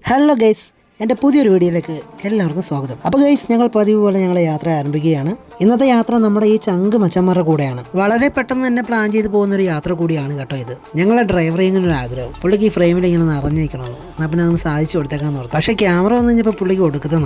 Hello guys, എൻ്റെ പുതിയൊരു വീഡിയോയിലേക്ക് എല്ലാവർക്കും സ്വാഗതം. അപ്പോൾ ഗൈസ്, ഞങ്ങൾ പതിവ് പോലെ ഞങ്ങളെ യാത്ര ആരംഭിക്കുകയാണ്. ഇന്നത്തെ യാത്ര നമ്മുടെ ഈ ചങ്ക് മച്ചന്മാരുടെ കൂടെയാണ്. വളരെ പെട്ടെന്ന് തന്നെ പ്ലാൻ ചെയ്ത് പോകുന്ന ഒരു യാത്ര കൂടിയാണ് കേട്ടോ ഇത്. ഞങ്ങളെ ഡ്രൈവർ ഇങ്ങനെ ഒരു ആഗ്രഹം, പുള്ളിക്ക് ഈ ഫ്രെയിമിൽ ഇങ്ങനെ നിറഞ്ഞിരിക്കണമെന്ന്. എന്നാൽ പിന്നെ അതൊന്ന് സാധിച്ചു കൊടുത്തേക്കാന്ന് പറഞ്ഞു. പക്ഷേ ക്യാമറ വന്നു കഴിഞ്ഞപ്പോൾ പുള്ളിക്ക് ഒടുക്കത്തെ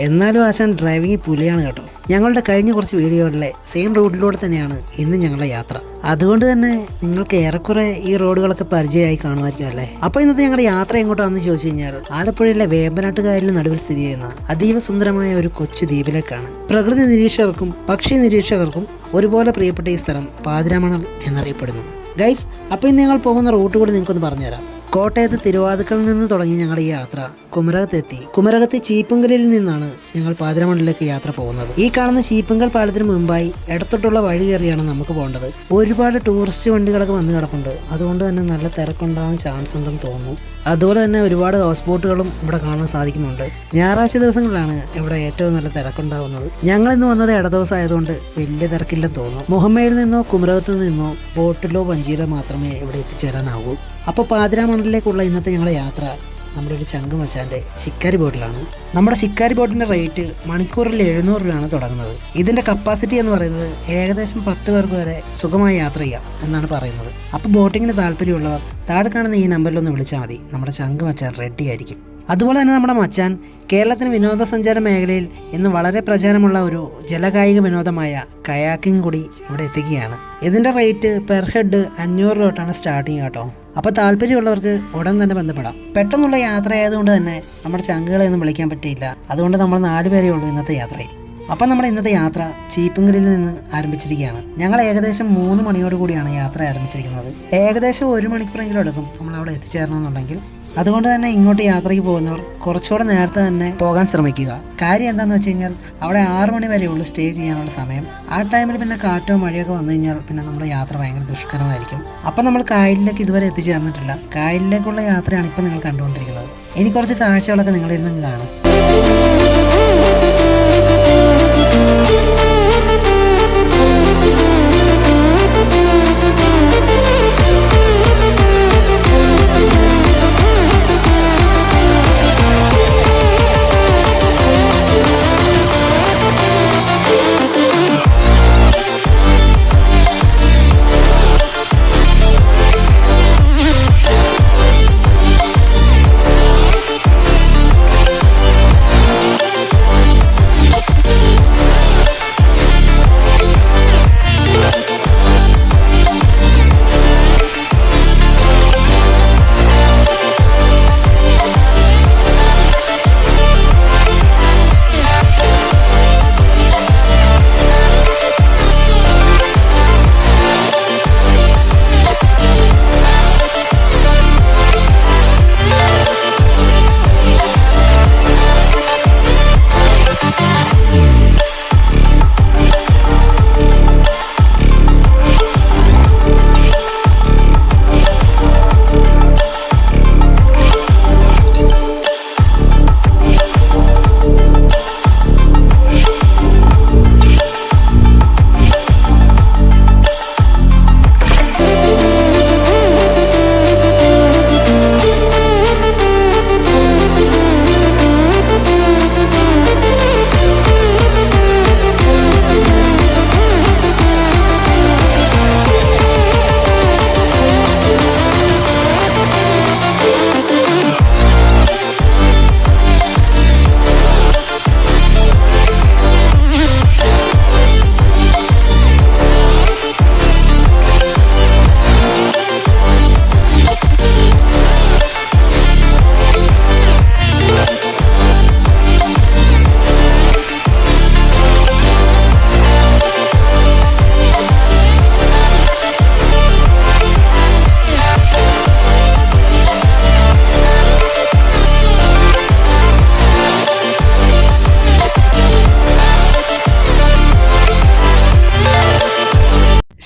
എന്നാലും ആശാൻ ഡ്രൈവിംഗ് പുലിയാണ് കേട്ടോ. ഞങ്ങളുടെ കഴിഞ്ഞ കുറച്ച് വീഡിയോകളിലെ സെയിം റൂട്ടിലൂടെ തന്നെയാണ് ഇന്ന് ഞങ്ങളുടെ യാത്ര. അതുകൊണ്ട് തന്നെ നിങ്ങൾക്ക് ഏറെക്കുറെ ഈ റോഡുകളൊക്കെ പരിചയമായി കാണുമായിരിക്കും അല്ലേ. അപ്പോൾ ഇന്നത്തെ ഞങ്ങളുടെ യാത്ര എങ്ങോട്ടാണെന്ന് ചോദിച്ചു കഴിഞ്ഞാൽ ആലപ്പുഴയിലെ വേമ്പനാട്ടുകായലിന് നടുവിൽ സ്ഥിതി ചെയ്യുന്ന അതീവ സുന്ദരമായ ഒരു കൊച്ചു ദ്വീപിലേക്കാണ്. പ്രകൃതി നിരീക്ഷകർക്കും പക്ഷി നിരീക്ഷകർക്കും ഒരുപോലെ പ്രിയപ്പെട്ട ഈ സ്ഥലം പാതിരാമണൽ എന്നറിയപ്പെടുന്നു. ഗൈസ്, അപ്പോൾ ഇന്ന് ഞങ്ങൾ പോകുന്ന റൂട്ട് കൂടി നിങ്ങൾക്കൊന്ന് പറഞ്ഞുതരാം. കോട്ടയത്ത് തിരുവാതുക്കലിൽ നിന്ന് തുടങ്ങി ഞങ്ങളുടെ ഈ യാത്ര കുമരകത്തെത്തി. കുമരകത്തെ ചീപ്പുങ്കലിൽ നിന്നാണ് ഞങ്ങൾ പാതിരാമണലിലേക്ക് യാത്ര പോകുന്നത്. ഈ കാണുന്ന ചീപ്പുങ്കൽ പാലത്തിന് മുമ്പായി ഇടത്തോട്ടുള്ള വഴി കയറിയാണ് നമുക്ക് പോകേണ്ടത്. ഒരുപാട് ടൂറിസ്റ്റ് വണ്ടികളൊക്കെ വന്ന് കിടപ്പുണ്ട്. അതുകൊണ്ട് തന്നെ നല്ല തിരക്കുണ്ടാകാൻ ചാൻസ് ഉണ്ടെന്ന് തോന്നുന്നു. അതുപോലെ തന്നെ ഒരുപാട് ഹൗസ് ബോട്ടുകളും ഇവിടെ കാണാൻ സാധിക്കുന്നുണ്ട്. ഞായറാഴ്ച ദിവസങ്ങളിലാണ് ഇവിടെ ഏറ്റവും നല്ല തിരക്കുണ്ടാകുന്നത്. ഞങ്ങളിന്ന് വന്നത് ഇടദിവസം ആയതുകൊണ്ട് വലിയ തിരക്കില്ലെന്ന് തോന്നുന്നു. മുഹമ്മയിൽ നിന്നോ കുമരകത്ത് നിന്നോ ബോട്ടിലോ വഞ്ചിയിലോ മാത്രമേ ഇവിടെ എത്തിച്ചേരാനാവൂ. അപ്പോൾ പാതിരാമണലിലേക്കുള്ള ഇന്നത്തെ ഞങ്ങളുടെ യാത്ര നമ്മുടെ ഒരു ചങ്ക് മച്ചാൻ്റെ ശിക്കാരി ബോട്ടിലാണ്. നമ്മുടെ ശിക്കാരി ബോട്ടിൻ്റെ റേറ്റ് മണിക്കൂറിൽ 700 രൂപയാണ് തുടങ്ങുന്നത്. ഇതിൻ്റെ കപ്പാസിറ്റി എന്ന് പറയുന്നത് ഏകദേശം 10 പേർക്ക് വരെ സുഖമായി യാത്ര ചെയ്യാം എന്നാണ് പറയുന്നത്. അപ്പോൾ ബോട്ടിങ്ങിന് താല്പര്യമുള്ളവർ താഴെ കാണുന്ന ഈ നമ്പറിലൊന്ന് വിളിച്ചാൽ മതി. നമ്മുടെ ചങ്ക് മച്ചാൻ റെഡി ആയിരിക്കും. അതുപോലെ തന്നെ നമ്മുടെ മച്ചാൻ കേരളത്തിന് വിനോദസഞ്ചാര മേഖലയിൽ ഇന്ന് വളരെ പ്രചാരമുള്ള ഒരു ജലകായിക വിനോദമായ കയാക്കിംഗ് കൂടി ഇവിടെ എത്തിക്കുകയാണ്. ഇതിൻ്റെ റേറ്റ് പെർ ഹെഡ് 500 രൂപ സ്റ്റാർട്ടിങ് കേട്ടോ. അപ്പോൾ താല്പര്യമുള്ളവർക്ക് ഉടൻ തന്നെ ബന്ധപ്പെടാം. പെട്ടെന്നുള്ള യാത്ര ആയതുകൊണ്ട് തന്നെ നമ്മുടെ ചങ്കുകളെ ഒന്നും വിളിക്കാൻ പറ്റിയില്ല. അതുകൊണ്ട് നമ്മൾ 4 പേരേ ഉള്ളൂ ഇന്നത്തെ യാത്രയിൽ. അപ്പം നമ്മുടെ ഇന്നത്തെ യാത്ര ചീപ്പുങ്കലിൽ നിന്ന് ആരംഭിച്ചിരിക്കുകയാണ്. ഞങ്ങൾ ഏകദേശം 3 മണിയോട് കൂടിയാണ് യാത്ര ആരംഭിച്ചിരിക്കുന്നത്. ഏകദേശം 1 മണിക്കൂറെങ്കിലും എടുക്കും നമ്മൾ അവിടെ എത്തിച്ചേരണമെന്നുണ്ടെങ്കിൽ. അതുകൊണ്ട് തന്നെ ഇങ്ങോട്ട് യാത്രയ്ക്ക് പോകുന്നവർ കുറച്ചുകൂടെ നേരത്തെ തന്നെ പോകാൻ ശ്രമിക്കുക. കാര്യം എന്താണെന്ന് വെച്ച് കഴിഞ്ഞാൽ അവിടെ 6 മണി വരെ ഉള്ളൂ സ്റ്റേ ചെയ്യാനുള്ള സമയം. ആ ടൈമിൽ പിന്നെ കാറ്റോ മഴയൊക്കെ വന്നു കഴിഞ്ഞാൽ പിന്നെ നമ്മുടെ യാത്ര ഭയങ്കര ദുഷ്കരമായിരിക്കും. അപ്പം നമ്മൾ കായലിലേക്ക് ഇതുവരെ എത്തിച്ചേർന്നിട്ടില്ല. കായലിലേക്കുള്ള യാത്രയാണ് ഇപ്പം നിങ്ങൾ കണ്ടുകൊണ്ടിരിക്കുന്നത്. ഇനി കുറച്ച് കാഴ്ചകളൊക്കെ നിങ്ങളിൽ നിന്ന് കാണും.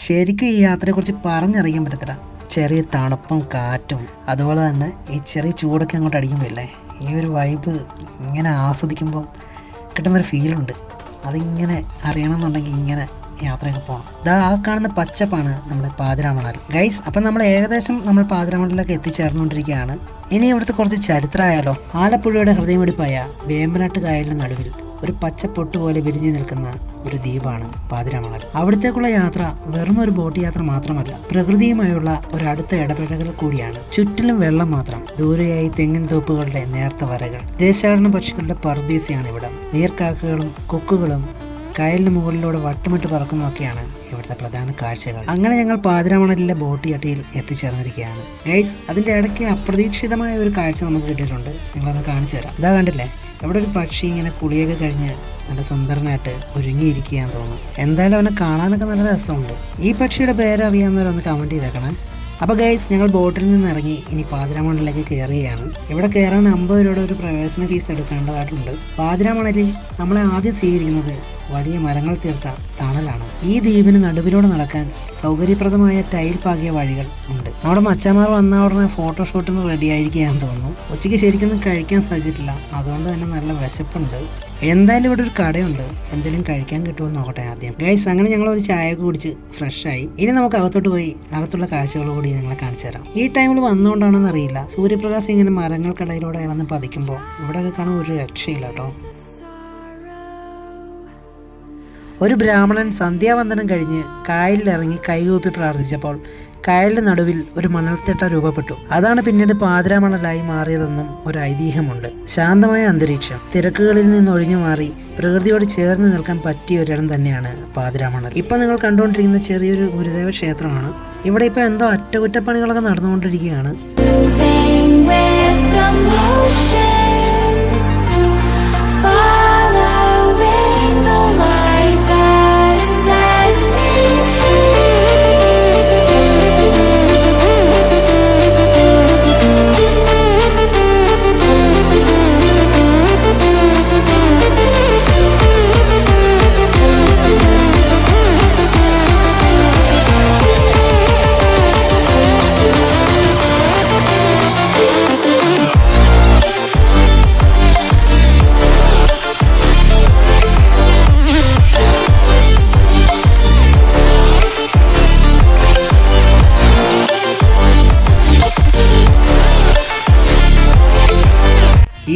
ശരിക്കും ഈ യാത്രയെക്കുറിച്ച് പറഞ്ഞറിയാൻ പറ്റത്തില്ല. ചെറിയ തണുപ്പും കാറ്റും അതുപോലെ തന്നെ ഈ ചെറിയ ചൂടൊക്കെ അങ്ങോട്ട് അടിക്കുമ്പോഴല്ലേ ഈ ഒരു വൈബ് ഇങ്ങനെ ആസ്വദിക്കുമ്പം കിട്ടുന്നൊരു ഫീലുണ്ട്. അതിങ്ങനെ അറിയണമെന്നുണ്ടെങ്കിൽ ഇങ്ങനെ യാത്രയൊക്കെ പോകണം. ഇതാ ആ കാണുന്ന പച്ചപ്പാണ് നമ്മുടെ പാതിരാമണൽ ഗൈസ്. അപ്പം നമ്മൾ ഏകദേശം നമ്മൾ പാതിരാമണലിലേക്ക് എത്തിച്ചേർന്നുകൊണ്ടിരിക്കുകയാണ്. ഇനി ഇവിടുത്തെ കുറച്ച് ചരിത്രമായാലോ. ആലപ്പുഴയുടെ ഹൃദയമിടിപ്പായ വേമ്പനാട്ട് കായലിന് നടുവിൽ ഒരു പച്ചപ്പൊട്ട് പോലെ വിരിഞ്ഞു നിൽക്കുന്ന ഒരു ദ്വീപാണ് പാതിരാമണൽ. അവിടത്തേക്കുള്ള യാത്ര വെറും ഒരു ബോട്ട് യാത്ര മാത്രമല്ല, പ്രകൃതിയുമായുള്ള ഒരു അടുത്ത ഇടപെടൽ കൂടിയാണ്. ചുറ്റിലും വെള്ളം മാത്രം, ദൂരെയായി തെങ്ങിൻ തോപ്പുകളുടെ നേർത്ത വരകൾ, ദേശാടന പക്ഷികളുടെ പർദീസയാണ് ഇവിടം. നീർക്കാക്കകളും കൊക്കുകളും കായലിന് മുകളിലൂടെ വട്ടുമിട്ട് പറക്കുന്നതൊക്കെയാണ് ഇവിടുത്തെ പ്രധാന കാഴ്ചകൾ. അങ്ങനെ ഞങ്ങൾ പാതിരാമണലിലെ ബോട്ട് യാത്രയിൽ എത്തിച്ചേർന്നിരിക്കുകയാണ് ഗൈസ്. അതിൻ്റെ ഇടയ്ക്ക് അപ്രതീക്ഷിതമായ ഒരു കാഴ്ച നമുക്ക് കിട്ടിയിട്ടുണ്ട്. നിങ്ങളത് കാണിച്ചു തരാം. ഇതാ കണ്ടില്ലേ, ഇവിടെ ഒരു പക്ഷി ഇങ്ങനെ കുളിയൊക്കെ കഴിഞ്ഞ് നല്ല സുന്ദരനായിട്ട് ഒരുങ്ങിയിരിക്കുകയാന്ന് തോന്നുന്നു. എന്തായാലും അവനെ കാണാനൊക്കെ നല്ല രസമുണ്ട്. ഈ പക്ഷിയുടെ പേരറിയാവുന്നവരൊന്ന് കമൻറ്റ് ചെയ്തേക്കണം. അപ്പോൾ ഗൈസ്, ഞങ്ങൾ ബോട്ടിൽ നിന്ന് ഇറങ്ങി ഇനി പാതിരാമണലിലേക്ക് കയറുകയാണ്. ഇവിടെ കയറാൻ 50 രൂപയുടെ ഒരു പ്രവേശന ഫീസ് എടുക്കേണ്ടതായിട്ടുണ്ട്. പാതിരാമണലിൽ നമ്മളെ ആദ്യം സ്വീകരിക്കുന്നത് വലിയ മരങ്ങൾ തീർത്ത തണലാണ്. ഈ ദ്വീപിന് നടുവിലൂടെ നടക്കാൻ സൗകര്യപ്രദമായ ടൈൽ പാകിയ വഴികൾ ഉണ്ട്. നമ്മുടെ മച്ചന്മാർ വന്ന ഉടനെ ഫോട്ടോഷൂട്ടിന് റെഡി ആയിരിക്കുകയാണെന്ന് തോന്നുന്നു. ഉച്ചയ്ക്ക് ശരിക്കൊന്നും കഴിക്കാൻ സാധിച്ചിട്ടില്ല, അതുകൊണ്ട് തന്നെ നല്ല വിശപ്പുണ്ട്. എന്തായാലും ഇവിടെ ഒരു കടയുണ്ട്, എന്തെങ്കിലും കഴിക്കാൻ കിട്ടുമോ നോക്കട്ടെ ആദ്യം ഗൈസ്. അങ്ങനെ ഞങ്ങൾ ഒരു ചായ കുടിച്ച് ഫ്രഷായി. ഇനി നമുക്ക് അകത്തോട്ട് പോയി അകത്തുള്ള കാഴ്ചകൾ കൂടി നിങ്ങളെ കാണിച്ചു തരാം. ഈ ടൈമിൽ വന്നുകൊണ്ടാണെന്ന് അറിയില്ല, സൂര്യപ്രകാശം ഇങ്ങനെ മരങ്ങൾക്കിടയിലൂടെ വന്ന് പതിക്കുമ്പോൾ ഇവിടെയൊക്കെ കാണാൻ ഒരു രക്ഷയില്ല കേട്ടോ. ഒരു ബ്രാഹ്മണൻ സന്ധ്യാവന്ദനം കഴിഞ്ഞ് കായലിലിറങ്ങി കൈകൂപ്പി പ്രാർത്ഥിച്ചപ്പോൾ കായലിന്റെ നടുവിൽ ഒരു മണൽത്തിട്ട രൂപപ്പെട്ടു. അതാണ് പിന്നീട് പാതിരാമണലായി മാറിയതെന്നും ഒരു ഐതിഹ്യമുണ്ട്. ശാന്തമായ അന്തരീക്ഷം, തിരക്കുകളിൽ നിന്ന് ഒഴിഞ്ഞു മാറി പ്രകൃതിയോട് ചേർന്ന് നിൽക്കാൻ പറ്റിയ ഒരിടം തന്നെയാണ് പാതിരാമണൽ. ഇപ്പൊ നിങ്ങൾ കണ്ടുകൊണ്ടിരിക്കുന്ന ചെറിയൊരു ഗുരുദേവ ക്ഷേത്രമാണ്. ഇവിടെ ഇപ്പൊ എന്തോ അറ്റകുറ്റപ്പണികളൊക്കെ നടന്നുകൊണ്ടിരിക്കുകയാണ്.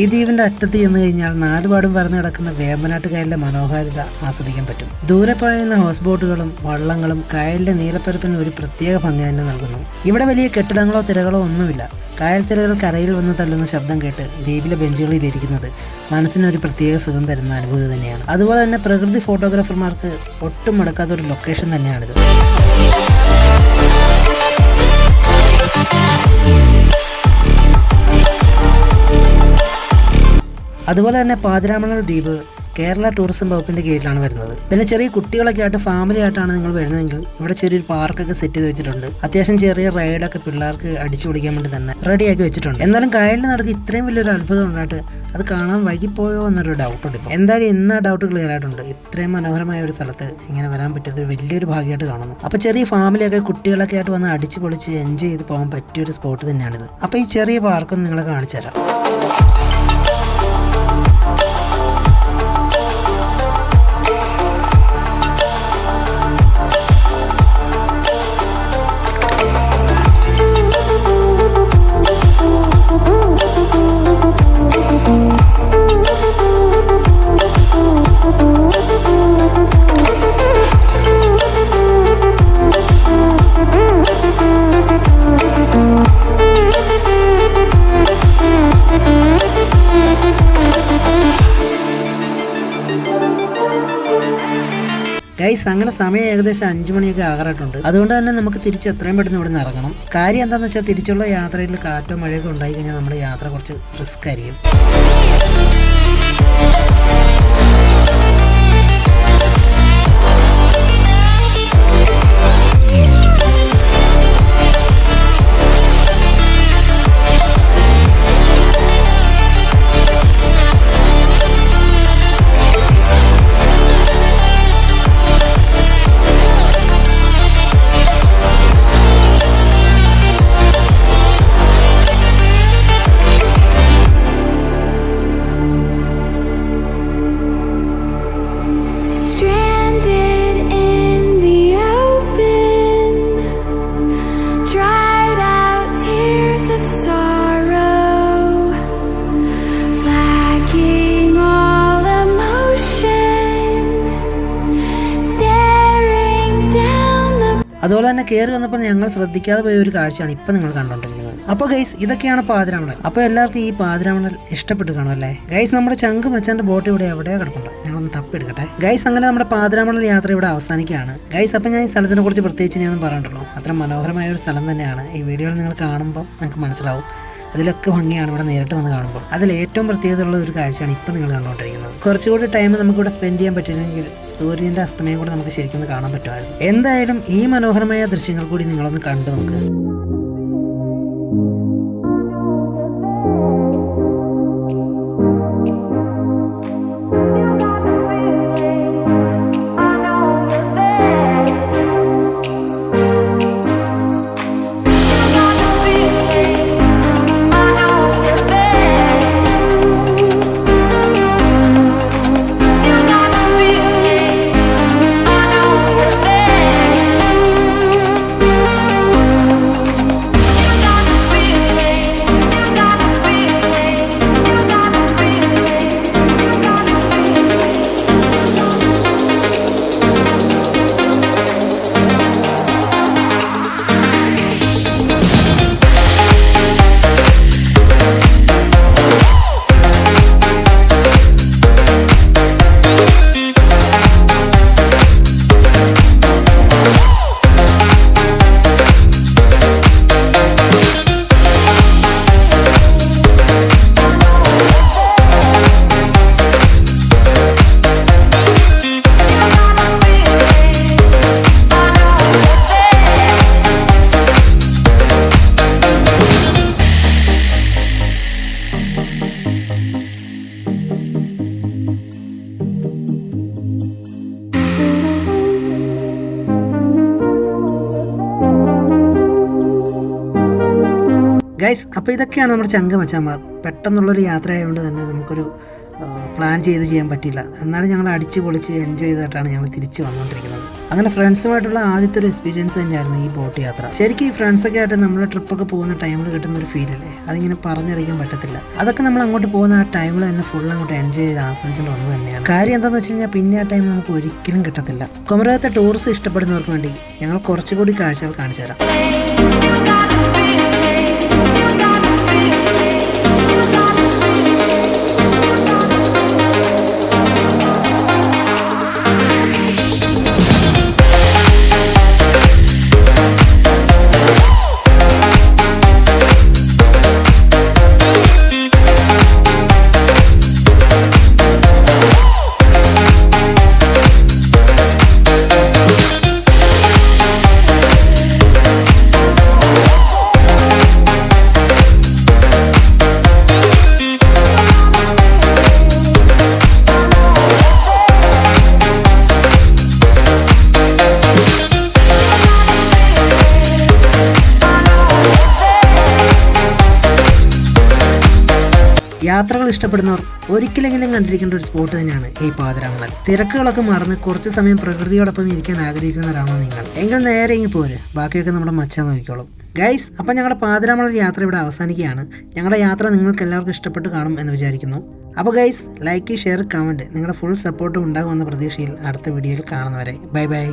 ഈ ദ്വീപിന്റെ അറ്റത്ത് ചെന്ന് കഴിഞ്ഞാൽ നാലുപാടും പരന്നു കിടക്കുന്ന വേമ്പനാട്ട് കായലിന്റെ മനോഹാരിത ആസ്വദിക്കാൻ പറ്റും. ദൂരെ പായുന്ന ഹൗസ് ബോട്ടുകളും വള്ളങ്ങളും കായലിന്റെ നീലപ്പരപ്പിന് ഒരു പ്രത്യേക ഭംഗി തന്നെ നൽകുന്നു. ഇവിടെ വലിയ കെട്ടിടങ്ങളോ തിരകളോ ഒന്നുമില്ല. കായൽ തിരകൾ കരയിൽ വന്ന് തള്ളുന്ന ശബ്ദം കേട്ട് ദ്വീപിലെ ബെഞ്ചുകളിൽ ഇരിക്കുന്നത് മനസ്സിനൊരു പ്രത്യേക സുഖം തരുന്ന അനുഭൂതി തന്നെയാണ്. അതുപോലെ തന്നെ പ്രകൃതി ഫോട്ടോഗ്രാഫർമാർക്ക് ഒട്ടും മടക്കാത്ത ഒരു ലൊക്കേഷൻ തന്നെയാണിത്. അതുപോലെ തന്നെ പാതിരാമണൽ ദ്വീപ് കേരള ടൂറിസം വകുപ്പിന്റെ കീഴിലാണ് വരുന്നത്. പിന്നെ ചെറിയ കുട്ടികളൊക്കെ ആയിട്ട് ഫാമിലി ആയിട്ടാണ് നിങ്ങൾ വരുന്നതെങ്കിൽ ഇവിടെ ചെറിയൊരു പാർക്കൊക്കെ സെറ്റ് ചെയ്ത് വെച്ചിട്ടുണ്ട്. അത്യാവശ്യം ചെറിയ റൈഡൊക്കെ പിള്ളേർക്ക് അടിച്ചു പൊളിക്കാൻ വേണ്ടി തന്നെ റെഡിയാക്കി വെച്ചിട്ടുണ്ട്. എന്നാലും കായലിന് നടക്ക് ഇത്രയും വലിയൊരു അത്ഭുതം ഉണ്ടായിട്ട് അത് കാണാൻ വൈകിപ്പോയോ എന്നൊരു ഡൗട്ടുണ്ട്. ഇപ്പോൾ എന്തായാലും ഇന്ന് ആ ഡൗട്ട് ക്ലിയർ ആയിട്ടുണ്ട്. ഇത്രയും മനോഹരമായ ഒരു സ്ഥലത്ത് ഇങ്ങനെ വരാൻ പറ്റിയത് വലിയൊരു ഭാഗ്യമായിട്ട് കാണുന്നു. അപ്പോൾ ചെറിയ ഫാമിലിയൊക്കെ കുട്ടികളൊക്കെ ആയിട്ട് വന്ന് അടിച്ചു പൊളിച്ച് എൻജോയ് ചെയ്ത് പോകാൻ പറ്റിയൊരു സ്പോട്ട് തന്നെയാണിത്. അപ്പോൾ ഈ ചെറിയ പാർക്കൊന്ന് നിങ്ങളെ കാണിച്ചു തരാം. ഗൈസ്, അങ്ങനെ സമയം ഏകദേശം 5 മണിയൊക്കെ ആകാറായിട്ടുണ്ട്. അതുകൊണ്ട് തന്നെ നമുക്ക് തിരിച്ച് എത്രയും പെട്ടെന്ന് ഇവിടെ നിന്ന് ഇറങ്ങണം. കാര്യം എന്താണെന്ന് വെച്ചാൽ തിരിച്ചുള്ള യാത്രയിൽ കാറ്റോ മഴയൊക്കെ ഉണ്ടായി കഴിഞ്ഞാൽ നമ്മുടെ യാത്ര കുറച്ച് റിസ്ക് ആയിരിക്കും. അതുപോലെ തന്നെ കയറി വന്നപ്പോൾ ഞങ്ങൾ ശ്രദ്ധിക്കാതെ പോയ ഒരു കാഴ്ചയാണ് ഇപ്പം നിങ്ങൾ കണ്ടുകൊണ്ടിരിക്കുന്നത്. അപ്പോൾ ഗൈസ് ഇതൊക്കെയാണ് പാതിരാമണൽ. അപ്പോൾ എല്ലാവർക്കും ഈ പാതിരാമണൽ ഇഷ്ടപ്പെട്ട് കാണും അല്ലേ ഗൈസ്? നമ്മുടെ ചങ്ക് മച്ചാൻ്റെ ബോട്ട് ഇവിടെ എവിടെയോ കിടപ്പുണ്ട്, ഞങ്ങളൊന്ന് തപ്പിയെടുക്കട്ടെ ഗൈസ്. അങ്ങനെ നമ്മുടെ പാതിരാമണൽ യാത്ര ഇവിടെ അവസാനിക്കുകയാണ് ഗൈസ്. അപ്പോൾ ഞാൻ ഈ സ്ഥലത്തിനെ കുറിച്ച് പ്രത്യേകിച്ച് ഞാനൊന്നും പറഞ്ഞിട്ടുള്ളൂ. അത്ര മനോഹരമായ ഒരു സ്ഥലം തന്നെയാണ്. ഈ വീഡിയോയിൽ നിങ്ങൾ കാണുമ്പോൾ നിങ്ങൾക്ക് മനസ്സിലാവും അതിലൊക്കെ ഭംഗിയാണ് ഇവിടെ നേരിട്ട് വന്ന് കാണുമ്പോൾ. അതിൽ ഏറ്റവും പ്രത്യേകതയുള്ള ഒരു കാഴ്ചയാണ് ഇപ്പം നിങ്ങൾ കണ്ടുകൊണ്ടിരിക്കുന്നത്. കുറച്ചുകൂടി ടൈം നമുക്കിവിടെ സ്പെൻഡ് ചെയ്യാൻ പറ്റില്ലെങ്കിൽ സൂര്യൻ്റെ അസ്തമയം കൂടെ നമുക്ക് ശരിക്കും കാണാൻ പറ്റുമായിരുന്നു. എന്തായാലും ഈ മനോഹരമായ ദൃശ്യങ്ങൾ കൂടി നിങ്ങളൊന്ന് കണ്ടു നോക്ക്. ഗൈസ് അപ്പോൾ ഇതൊക്കെയാണ് നമ്മുടെ ചങ്ക് മച്ചാന്മാർ. പെട്ടെന്നുള്ളൊരു യാത്രയായതുകൊണ്ട് തന്നെ നമുക്കൊരു പ്ലാൻ ചെയ്യാൻ പറ്റില്ല. എന്നാലും ഞങ്ങൾ അടിച്ച് പൊളിച്ച് എൻജോയ് ചെയ്തിട്ടാണ് ഞങ്ങൾ തിരിച്ച് വന്നുകൊണ്ടിരിക്കുന്നത്. അങ്ങനെ ഫ്രണ്ട്സുമായിട്ടുള്ള ആദ്യത്തെ ഒരു എക്സ്പീരിയൻസ് തന്നെയായിരുന്നു ഈ ബോട്ട് യാത്ര. ശരിക്കും ഈ ഫ്രണ്ട്സൊക്കെ ആയിട്ട് നമ്മൾ ട്രിപ്പൊക്കെ പോകുന്ന ടൈമിൽ കിട്ടുന്ന ഒരു ഫീലല്ലേ, അതിങ്ങനെ പറഞ്ഞറിയിക്കാൻ പറ്റത്തില്ല. അതൊക്കെ നമ്മൾ അങ്ങോട്ട് പോകുന്ന ആ ടൈമിൽ തന്നെ ഫുൾ അങ്ങോട്ട് എൻജോയ് ചെയ്ത് ആസ്വദിക്കേണ്ട ഒന്ന് തന്നെയാണ്. കാര്യം എന്താണെന്ന് വെച്ച് കഴിഞ്ഞാൽ പിന്നെ ആ ടൈം നമുക്ക് ഒരിക്കലും കിട്ടത്തില്ല. കുമരകത്തെ ടൂറിസ്റ്റ് ഇഷ്ടപ്പെടുന്നവർക്ക് വേണ്ടി ഞങ്ങൾ കുറച്ചുകൂടി കാഴ്ചകൾ കാണിച്ചു തരാം. യാത്രകൾ ഇഷ്ടപ്പെടുന്നവർ ഒരിക്കലെങ്കിലും കണ്ടിരിക്കേണ്ട ഒരു സ്പോട്ട് തന്നെയാണ് ഈ പാതിരാമണൽ. തിരക്കുകളൊക്കെ മറന്ന് കുറച്ച് സമയം പ്രകൃതിയോടൊപ്പം ഇരിക്കാൻ ആഗ്രഹിക്കുന്നവരാണോ നിങ്ങൾ? എങ്കിൽ നേരെ ഇങ്ങ് പോര്, ബാക്കിയൊക്കെ നമ്മുടെ മച്ചാൻ നോക്കിക്കോളും ഗൈസ്. അപ്പം ഞങ്ങളുടെ പാതിരാമണൽ യാത്ര ഇവിടെ അവസാനിക്കുകയാണ്. ഞങ്ങളുടെ യാത്ര നിങ്ങൾക്ക് എല്ലാവർക്കും ഇഷ്ടപ്പെട്ട് കാണും എന്ന് വിചാരിക്കുന്നു. അപ്പോൾ ഗൈസ് ലൈക്ക്, ഷെയർ, കമൻറ്റ് നിങ്ങളുടെ ഫുൾ സപ്പോർട്ടും ഉണ്ടാകുമെന്ന പ്രതീക്ഷയിൽ അടുത്ത വീഡിയോയിൽ കാണുന്നവരെ ബൈ ബൈ.